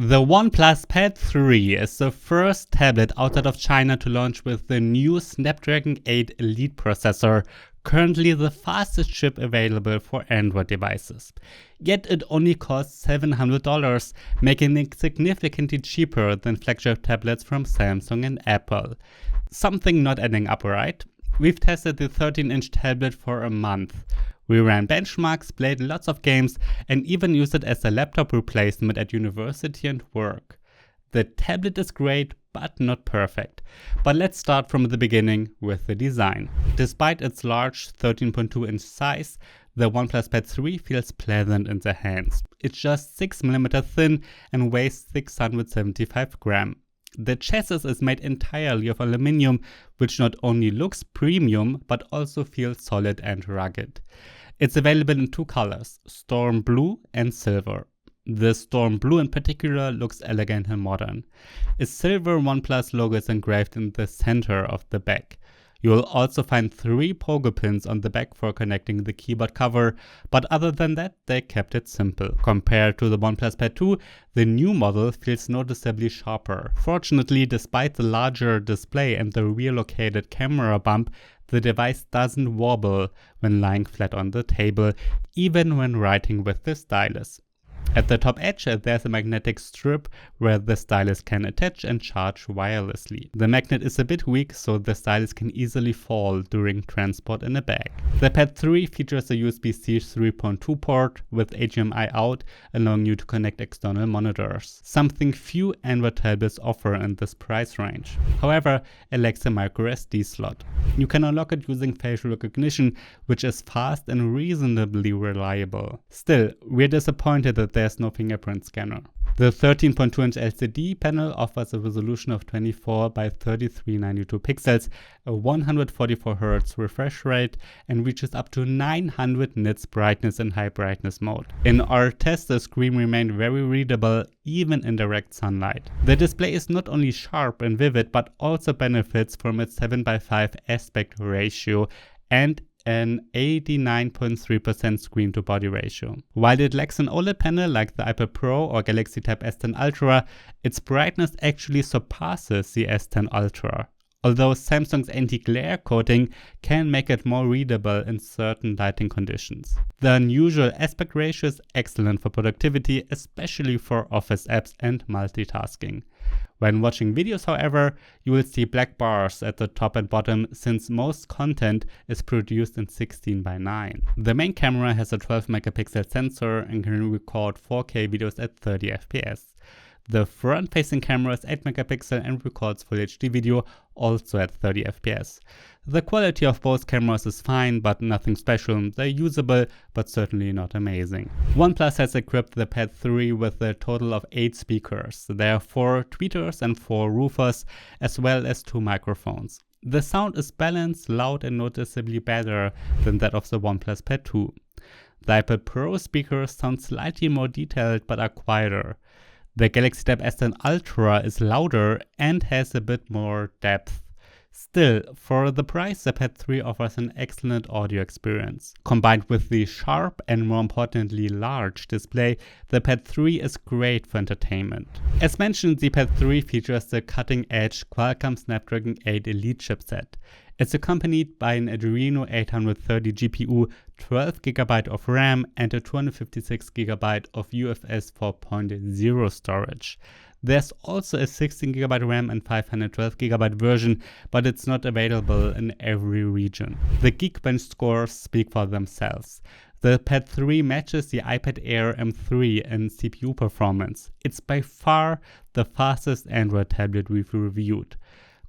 The OnePlus Pad 3 is the first tablet outside of China to launch with the new Snapdragon 8 Elite processor, currently the fastest chip available for Android devices. Yet it only costs $700, making it significantly cheaper than flagship tablets from Samsung and Apple. Something not adding up, right? We've tested the 13-inch tablet for a month. We ran benchmarks, played lots of games, and even used it as a laptop replacement at university and work. The tablet is great, but not perfect. But let's start from the beginning with the design. Despite its large 13.2-inch size, the OnePlus Pad 3 feels pleasant in the hands. It's just 6mm thin and weighs 675 grams. The chassis is made entirely of aluminium, which not only looks premium, but also feels solid and rugged. It's available in two colors, Storm Blue and Silver. The Storm Blue in particular looks elegant and modern. A silver OnePlus logo is engraved in the center of the back. You will also find 3 pogo pins on the back for connecting the keyboard cover, but other than that, they kept it simple. Compared to the OnePlus Pad 2, the new model feels noticeably sharper. Fortunately, despite the larger display and the rear-located camera bump, the device doesn't wobble when lying flat on the table, even when writing with the stylus. At the top edge, there's a magnetic strip where the stylus can attach and charge wirelessly. The magnet is a bit weak, so the stylus can easily fall during transport in a bag. The Pad 3 features a USB-C 3.2 port with HDMI out, allowing you to connect external monitors, something few Android tablets offer in this price range. However, it lacks a micro SD slot. You can unlock it using facial recognition, which is fast and reasonably reliable. Still, we're disappointed that there's no fingerprint scanner. The 13.2-inch LCD panel offers a resolution of 24 by 3392 pixels, a 144Hz refresh rate, and reaches up to 900 nits brightness in high brightness mode. In our test, the screen remained very readable even in direct sunlight. The display is not only sharp and vivid, but also benefits from its 7:5 aspect ratio and an 89.3% screen-to-body ratio. While it lacks an OLED panel like the iPad Pro or Galaxy Tab S10 Ultra, its brightness actually surpasses the S10 Ultra, although Samsung's anti-glare coating can make it more readable in certain lighting conditions. The unusual aspect ratio is excellent for productivity, especially for office apps and multitasking. When watching videos, however, you will see black bars at the top and bottom since most content is produced in 16:9. The main camera has a 12-megapixel sensor and can record 4K videos at 30 FPS. The front-facing camera is 8 megapixel and records Full HD video, also at 30 FPS. The quality of both cameras is fine, but nothing special. They're usable, but certainly not amazing. OnePlus has equipped the Pad 3 with a total of 8 speakers. There are 4 tweeters and 4 woofers, as well as 2 microphones. The sound is balanced, loud, and noticeably better than that of the OnePlus Pad 2. The iPad Pro speakers sound slightly more detailed, but are quieter. The Galaxy Tab S10 Ultra is louder and has a bit more depth. Still, for the price, the Pad 3 offers an excellent audio experience. Combined with the sharp and more importantly large display, the Pad 3 is great for entertainment. As mentioned, the Pad 3 features the cutting-edge Qualcomm Snapdragon 8 Elite chipset. It's accompanied by an Adreno 830 GPU, 12GB of RAM, and a 256GB of UFS 4.0 storage. There's also a 16GB RAM and 512GB version, but it's not available in every region. The Geekbench scores speak for themselves. The Pad 3 matches the iPad Air M3 in CPU performance. It's by far the fastest Android tablet we've reviewed.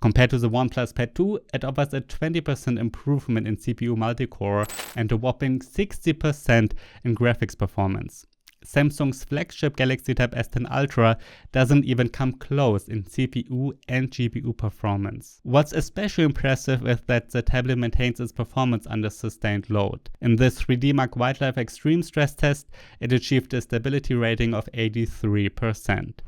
Compared to the OnePlus Pad 2, it offers a 20% improvement in CPU multi-core and a whopping 60% in graphics performance. Samsung's flagship Galaxy Tab S10 Ultra doesn't even come close in CPU and GPU performance. What's especially impressive is that the tablet maintains its performance under sustained load. In the 3D Mark Wildlife Extreme stress test, it achieved a stability rating of 83%.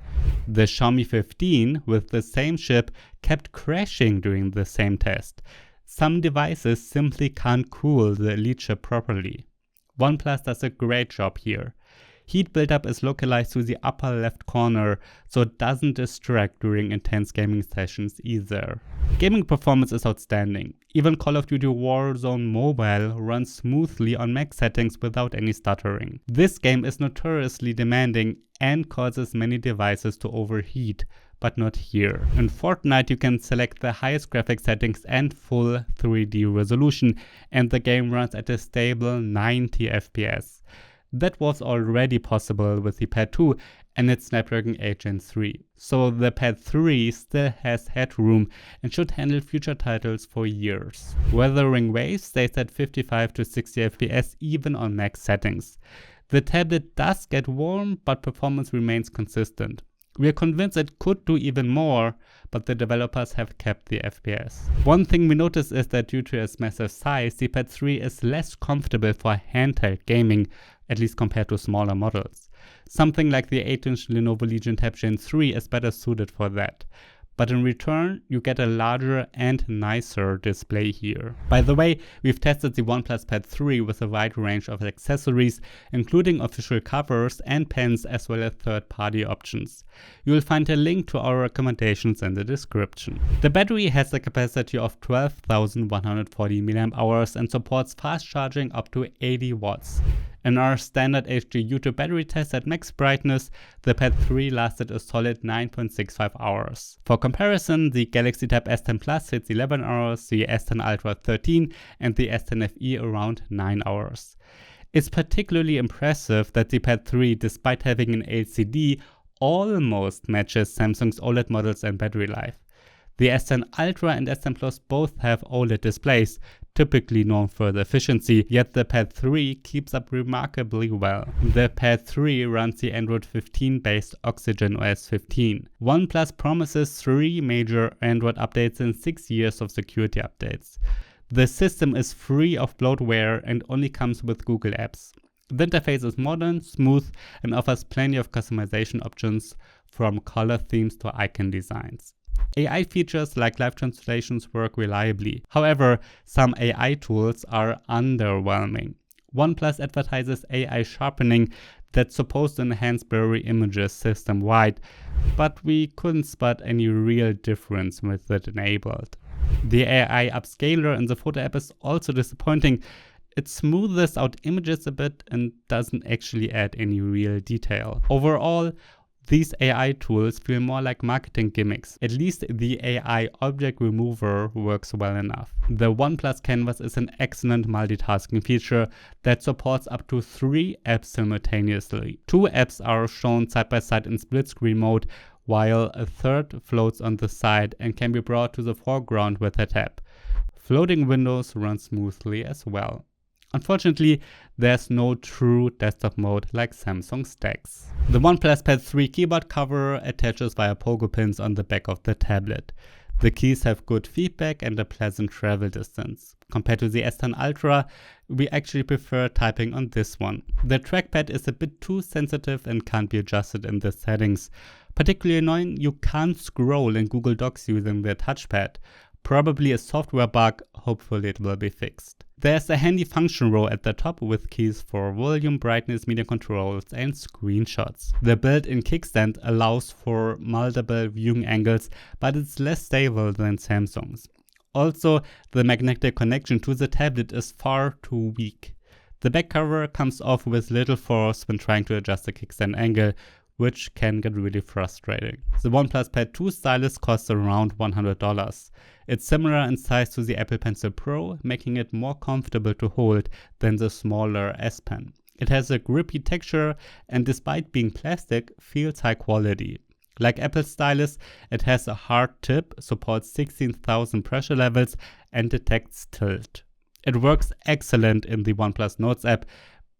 The Xiaomi 15 with the same chip kept crashing during the same test. Some devices simply can't cool the Elite chip properly. OnePlus does a great job here. Heat buildup is localized to the upper left corner, so it doesn't distract during intense gaming sessions either. Gaming performance is outstanding. Even Call of Duty Warzone Mobile runs smoothly on max settings without any stuttering. This game is notoriously demanding and causes many devices to overheat, but not here. In Fortnite you can select the highest graphics settings and full 3D resolution, and the game runs at a stable 90 FPS. That was already possible with the Pad 2 and its Snapdragon 8 Gen 3. So the Pad 3 still has headroom and should handle future titles for years. Wuthering Waves stays at 55 to 60 FPS even on max settings. The tablet does get warm, but performance remains consistent. We are convinced it could do even more, but the developers have kept the FPS. One thing we notice is that due to its massive size, the Pad 3 is less comfortable for handheld gaming, at least compared to smaller models. Something like the 8-inch Lenovo Legion Tab Gen 3 is better suited for that. But in return, you get a larger and nicer display here. By the way, we've tested the OnePlus Pad 3 with a wide range of accessories, including official covers and pens as well as third-party options. You will find a link to our recommendations in the description. The battery has a capacity of 12,140 mAh and supports fast charging up to 80 watts. In our standard HD YouTube battery test at max brightness, the Pad 3 lasted a solid 9.65 hours. For comparison, the Galaxy Tab S10 Plus hits 11 hours, the S10 Ultra 13 and the S10 FE around 9 hours. It's particularly impressive that the Pad 3, despite having an LCD, almost matches Samsung's OLED models and battery life. The S10 Ultra and S10 Plus both have OLED displays, typically known for their efficiency, yet the Pad 3 keeps up remarkably well. The Pad 3 runs the Android 15 based Oxygen OS 15. OnePlus promises 3 major Android updates and 6 years of security updates. The system is free of bloatware and only comes with Google Apps. The interface is modern, smooth, and offers plenty of customization options, from color themes to icon designs. AI features like live translations work reliably. However, some AI tools are underwhelming. OnePlus advertises AI sharpening that's supposed to enhance blurry images system-wide, but we couldn't spot any real difference with it enabled. The AI upscaler in the photo app is also disappointing. It smoothes out images a bit and doesn't actually add any real detail. Overall, these AI tools feel more like marketing gimmicks. At least the AI object remover works well enough. The OnePlus Canvas is an excellent multitasking feature that supports up to 3 apps simultaneously. 2 apps are shown side by side in split screen mode, while a third floats on the side and can be brought to the foreground with a tap. Floating windows run smoothly as well. Unfortunately, there's no true desktop mode like Samsung stacks. The OnePlus Pad 3 keyboard cover attaches via pogo pins on the back of the tablet. The keys have good feedback and a pleasant travel distance. Compared to the S10 Ultra, we actually prefer typing on this one. The trackpad is a bit too sensitive and can't be adjusted in the settings. Particularly annoying, you can't scroll in Google Docs using the touchpad. Probably a software bug, hopefully it will be fixed. There's a handy function row at the top with keys for volume, brightness, media controls and screenshots. The built-in kickstand allows for multiple viewing angles, but it's less stable than Samsung's. Also, the magnetic connection to the tablet is far too weak. The back cover comes off with little force when trying to adjust the kickstand angle, which can get really frustrating. The OnePlus Pad 2 stylus costs around $100. It's similar in size to the Apple Pencil Pro, making it more comfortable to hold than the smaller S Pen. It has a grippy texture and, despite being plastic, feels high quality. Like Apple's stylus, it has a hard tip, supports 16,000 pressure levels and detects tilt. It works excellent in the OnePlus Notes app.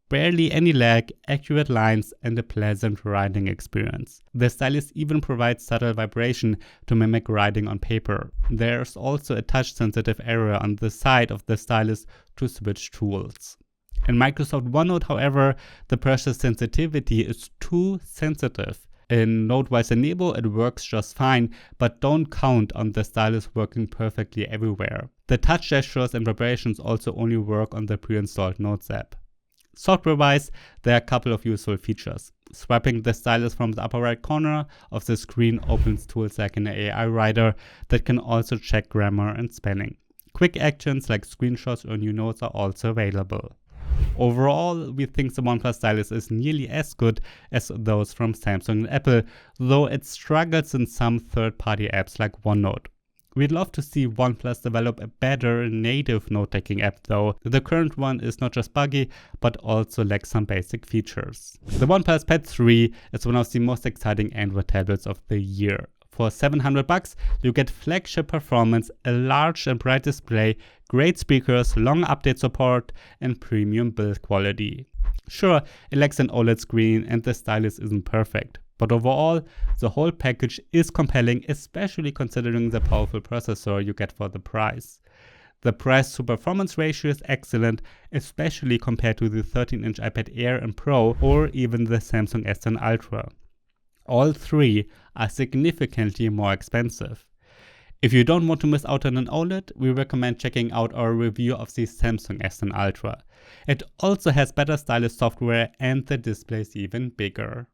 Barely any lag, accurate lines and a pleasant writing experience. The stylus even provides subtle vibration to mimic writing on paper. There's also a touch-sensitive area on the side of the stylus to switch tools. In Microsoft OneNote, however, the pressure sensitivity is too sensitive. In Notewise Enable it works just fine, but don't count on the stylus working perfectly everywhere. The touch gestures and vibrations also only work on the pre-installed Notes app. Software-wise, there are a couple of useful features. Swiping the stylus from the upper right corner of the screen opens tools like an AI writer that can also check grammar and spelling. Quick actions like screenshots or new notes are also available. Overall, we think the OnePlus stylus is nearly as good as those from Samsung and Apple, though it struggles in some third-party apps like OneNote. We'd love to see OnePlus develop a better native note-taking app though. The current one is not just buggy, but also lacks some basic features. The OnePlus Pad 3 is one of the most exciting Android tablets of the year. For $700, you get flagship performance, a large and bright display, great speakers, long update support, and premium build quality. Sure, it lacks an OLED screen and the stylus isn't perfect, but overall, the whole package is compelling, especially considering the powerful processor you get for the price. The price to performance ratio is excellent, especially compared to the 13-inch iPad Air and Pro or even the Samsung S10 Ultra. All three are significantly more expensive. If you don't want to miss out on an OLED, we recommend checking out our review of the Samsung S10 Ultra. It also has better stylus software and the display is even bigger.